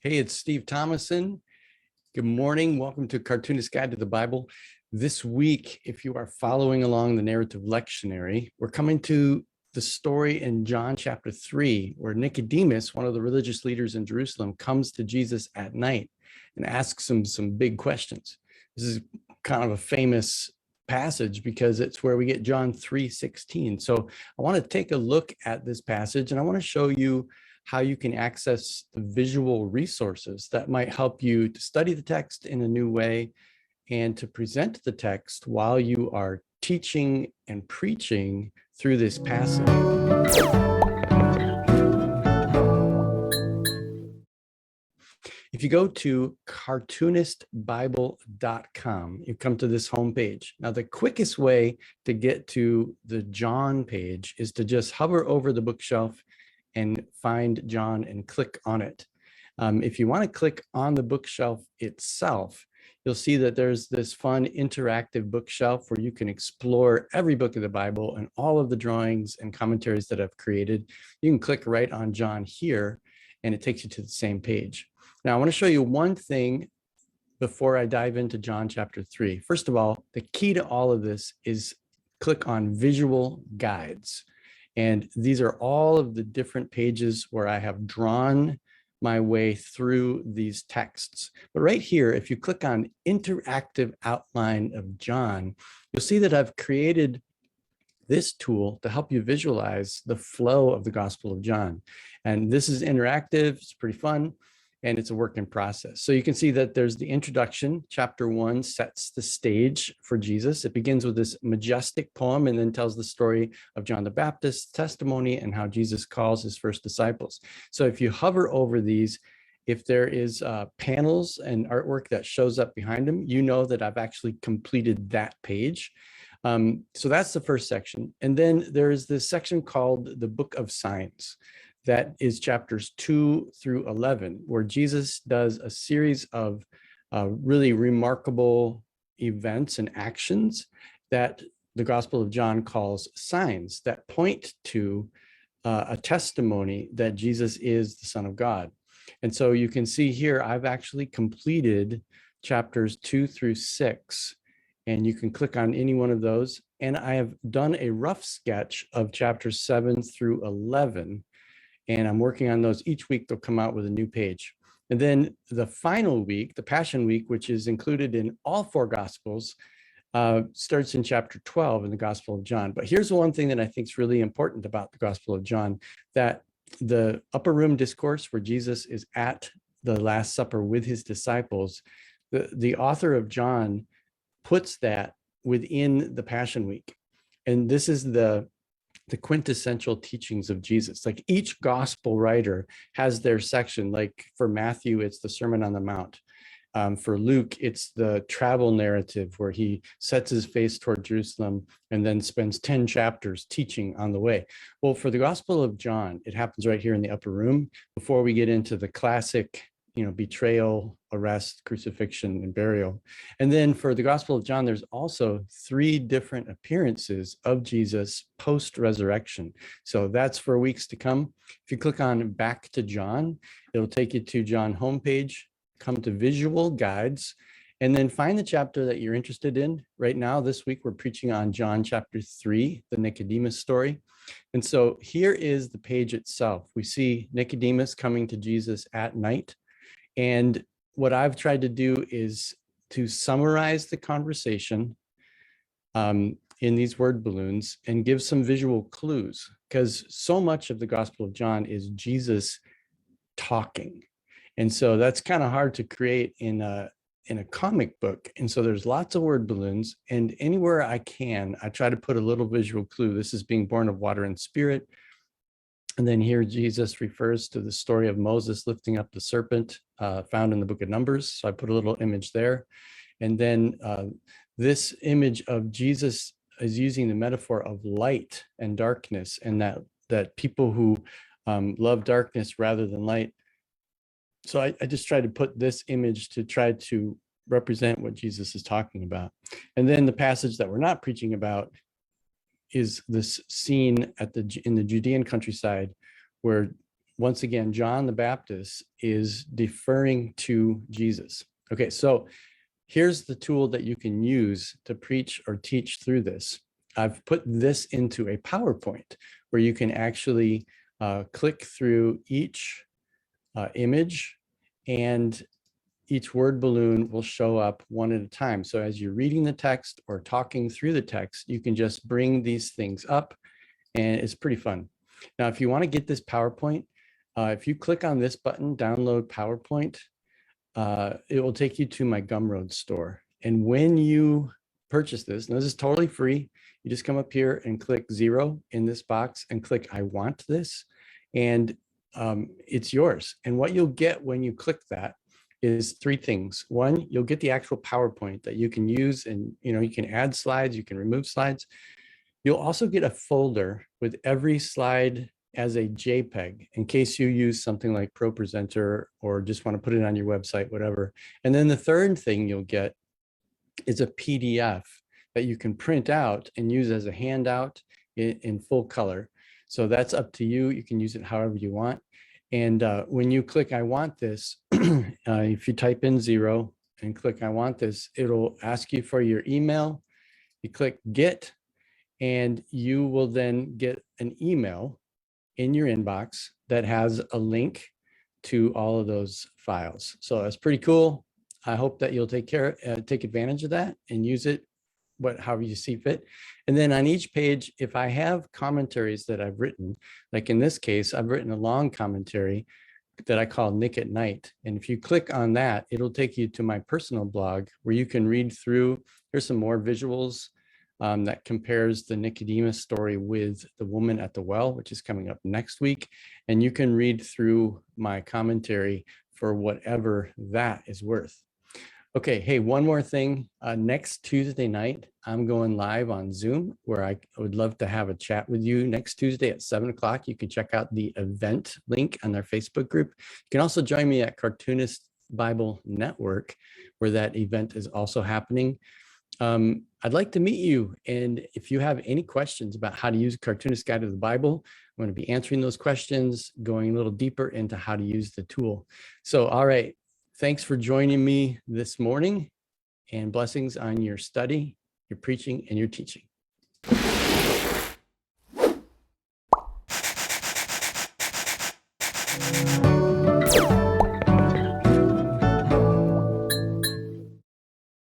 Hey, it's Steve Thomason. Good morning. Welcome to Cartoonist Guide to the Bible. This week, if you are following along the narrative lectionary, we're coming to the story in John chapter 3, where Nicodemus, one of the religious leaders in Jerusalem, comes to Jesus at night and asks him some big questions. This is kind of a famous passage because it's where we get John 3:16. So I want to take a look at this passage, and I want to show you how you can access the visual resources that might help you to study the text in a new way and to present the text while you are teaching and preaching through this passage. If you go to cartoonistbible.com, you come to this homepage. Now, the quickest way to get to the John page is to just hover over the bookshelf and find John and click on it. If you want to click on the bookshelf itself, you'll see that there's this fun interactive bookshelf where you can explore every book of the Bible and all of the drawings and commentaries that I've created. You can click right on John here, and it takes you to the same page. Now, I want to show you one thing before I dive into John chapter 3. First of all, the key to all of this is click on visual guides. And these are all of the different pages where I have drawn my way through these texts. But right here, if you click on interactive outline of John, you'll see that I've created this tool to help you visualize the flow of the Gospel of John. And this is interactive, it's pretty fun, and it's a work in process. So you can see that there's the introduction. Chapter 1 sets the stage for Jesus. It begins with this majestic poem and then tells the story of John the Baptist's testimony and how Jesus calls his first disciples. So if you hover over these, if there is panels and artwork that shows up behind them, you know that I've actually completed that page. So that's the first section. And then there's this section called the Book of Signs. That is chapters 2 through 11, where Jesus does a series of really remarkable events and actions that the Gospel of John calls signs that point to a testimony that Jesus is the Son of God. And so you can see here, I've actually completed chapters 2 through 6, and you can click on any one of those. And I have done a rough sketch of chapters 7 through 11. And I'm working on those. Each week they'll come out with a new page. And then the final week, the Passion Week, which is included in all 4 Gospels, starts in chapter 12 in the Gospel of John. But here's the one thing that I think is really important about the Gospel of John, that the upper room discourse where Jesus is at the Last Supper with his disciples, the author of John puts that within the Passion Week. And this is the quintessential teachings of Jesus. Like each gospel writer has their section. Like for Matthew, it's the Sermon on the Mount. For Luke, it's the travel narrative where he sets his face toward Jerusalem and then spends 10 chapters teaching on the way. Well, for the Gospel of John, it happens right here in the upper room before we get into the classic, betrayal, arrest, crucifixion, and burial. And then for the Gospel of John, there's also 3 different appearances of Jesus post-resurrection. So that's for weeks to come. If you click on Back to John, it'll take you to John homepage, come to visual guides, and then find the chapter that you're interested in. Right now, this week, we're preaching on John chapter 3, the Nicodemus story. And so here is the page itself. We see Nicodemus coming to Jesus at night. And what I've tried to do is to summarize the conversation in these word balloons and give some visual clues, because so much of the Gospel of John is Jesus talking. And so that's kind of hard to create in a comic book. And so there's lots of word balloons, and anywhere I can, I try to put a little visual clue. This is being born of water and spirit. And then here Jesus refers to the story of Moses lifting up the serpent found in the book of Numbers. So I put a little image there. And then this image of Jesus is using the metaphor of light and darkness, and that people who love darkness rather than light. So I just tried to put this image to try to represent what Jesus is talking about. And then the passage that we're not preaching about is this scene in the Judean countryside where once again, John the Baptist is deferring to Jesus. Okay, so here's the tool that you can use to preach or teach through this. I've put this into a PowerPoint where you can actually click through each image, and each word balloon will show up one at a time. So as you're reading the text or talking through the text, you can just bring these things up, and it's pretty fun. Now, if you want to get this PowerPoint, if you click on this button, download PowerPoint, it will take you to my Gumroad store. And when you purchase this, and this is totally free, you just come up here and click 0 in this box and click I want this, and it's yours. And what you'll get when you click that is 3 things. One, you'll get the actual PowerPoint that you can use, and you can add slides, you can remove slides. You'll also get a folder with every slide as a JPEG in case you use something like ProPresenter or just want to put it on your website, whatever. And then the third thing you'll get is a PDF that you can print out and use as a handout in full color. So that's up to you. You can use it however you want. And when you click I want this, if you type in 0 and click I want this, it'll ask you for your email. You click get, and you will then get an email in your inbox that has a link to all of those files. So that's pretty cool. I hope that you'll take advantage of that and use it however you see fit. And then on each page, if I have commentaries that I've written, like in this case, I've written a long commentary that I call Nick at Night. And if you click on that, it'll take you to my personal blog where you can read through. Here's some more visuals that compares the Nicodemus story with the woman at the well, which is coming up next week. And you can read through my commentary for whatever that is worth. Okay, hey, one more thing. Next Tuesday night, I'm going live on Zoom, where I would love to have a chat with you next Tuesday at 7 o'clock. You can check out the event link on their Facebook group. You can also join me at Cartoonist Bible Network, where that event is also happening. I'd like to meet you. And if you have any questions about how to use Cartoonist Guide to the Bible, I'm going to be answering those questions, going a little deeper into how to use the tool. So, all right. Thanks for joining me this morning, and blessings on your study, your preaching, and your teaching.